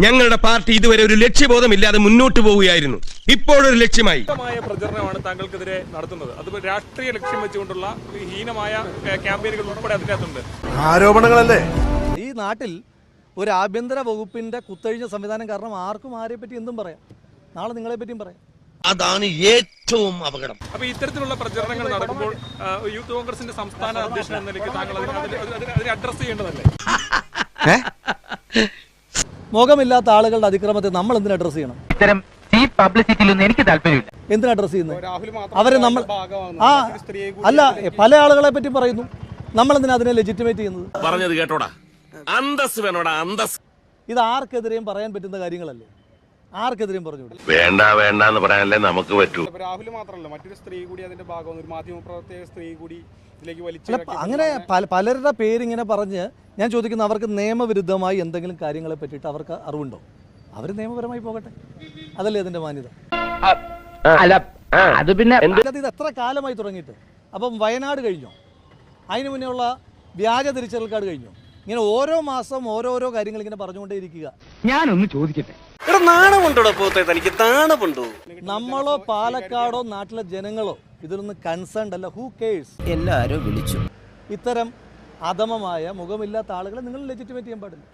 ഞങ്ങളുടെ പാർട്ടി ഇതുവരെ ഒരു ലക്ഷ്യബോധമില്ലാതെ മുന്നോട്ട് പോവുകയായിരുന്നു. ഇപ്പോഴൊരു ലക്ഷ്യമായി. പ്രചരണമാണ് താങ്കൾക്കെതിരെ നടത്തുന്നത്. അത് രാഷ്ട്രീയ ലക്ഷ്യം വെച്ചുകൊണ്ടുള്ള ഹീനമായ ക്യാമ്പയിനുകൾ ഉൾപ്പെടെ അതിനകത്തുണ്ട്. ആരോപണങ്ങളല്ലേ? ഈ നാട്ടിൽ ഒരു ആഭ്യന്തര വകുപ്പിന്റെ കുത്തഴിഞ്ഞ സംവിധാനം കാരണം ആർക്കും ആരെ പറ്റി എന്തും പറയാം. നാളെ നിങ്ങളെ പറ്റിയും പറയാം. അതാണ് ഏറ്റവും അപകടം. അപ്പൊ ഇത്തരത്തിലുള്ള പ്രചരണങ്ങൾ നടക്കുമ്പോൾ യൂത്ത് കോൺഗ്രസിന്റെ സംസ്ഥാന അധ്യക്ഷൻ എന്ന നിലയ്ക്ക് താങ്കൾ അതിനെ അഡ്രസ് ചെയ്യേണ്ടതല്ലേ? മുഖമില്ലാത്ത ആളുകളുടെ അതിക്രമത്തെ നമ്മൾ എന്തിനു അഡ്രസ് ചെയ്യണം? ഇത്തരം ചീപ്പ് പബ്ലിസിറ്റിയിലൊന്നും എനിക്ക് താല്പര്യമില്ല. എന്തിനു അഡ്രസ് ചെയ്യുന്നത്? അവരെ നമ്മൾ അല്ല, പല ആളുകളെ പറ്റി പറയുന്നു. നമ്മൾ എന്തിനാ അതിനെ ലെജിറ്റിമേറ്റ് ചെയ്യുന്നത്? പറഞ്ഞത് കേട്ടോടാ, അന്തസ് വേണോടാ, അന്തസ്. ഇത് ആർക്കെതിരെയും പറയാൻ പറ്റുന്ന കാര്യങ്ങളല്ലേ? ആർക്കെതിരെയും പറഞ്ഞുകൂടെ? വേണ്ട വേണ്ടെന്ന് പറയാനല്ലേ നമുക്ക് പറ്റൂ. രാഹുൽ മാത്രമല്ല, മറ്റൊരു സ്ത്രീ കൂടി അതിന്റെ ഭാഗമാണ്. ഒരു മാധ്യമ പ്രവർത്തക സ്ത്രീ കൂടി ഇതിലേക്ക് അങ്ങനെ പലരുടെ പേരിങ്ങനെ പറഞ്ഞ് ഞാൻ ചോദിക്കുന്ന, അവർക്ക് നിയമവിരുദ്ധമായി എന്തെങ്കിലും കാര്യങ്ങളെ പറ്റിയിട്ട് അവർക്ക് അറിവുണ്ടോ? അവർ നിയമപരമായി പോകട്ടെ, അതല്ലേ അതിന്റെ മാന്യത. അത് പിന്നെ ഇത് എത്ര കാലമായി തുടങ്ങിയിട്ട്? അപ്പം വയനാട് കഴിഞ്ഞോ? അതിന് മുന്നേ ഉള്ള വ്യാജ തിരിച്ചറിയൽ കാർഡ് കഴിഞ്ഞോ? ഇങ്ങനെ ഓരോ മാസം ഓരോരോ കാര്യങ്ങൾ ഇങ്ങനെ പറഞ്ഞുകൊണ്ടേ ഇരിക്കുക. ഞാനൊന്ന് ചോദിക്കട്ടെ, നമ്മളോ പാലക്കാടോ നാട്ടിലെ ജനങ്ങളോ ഇതിലൊന്നും കൺസേൺഡ് അല്ല. Who curse? എല്ലാരും വിളിച്ചു. ഇത്തരം അധമമായ മുഖമില്ലാത്ത ആളുകളെ നിങ്ങൾ ലെജിറ്റിമേറ്റ് ചെയ്യാൻ പാടില്ല.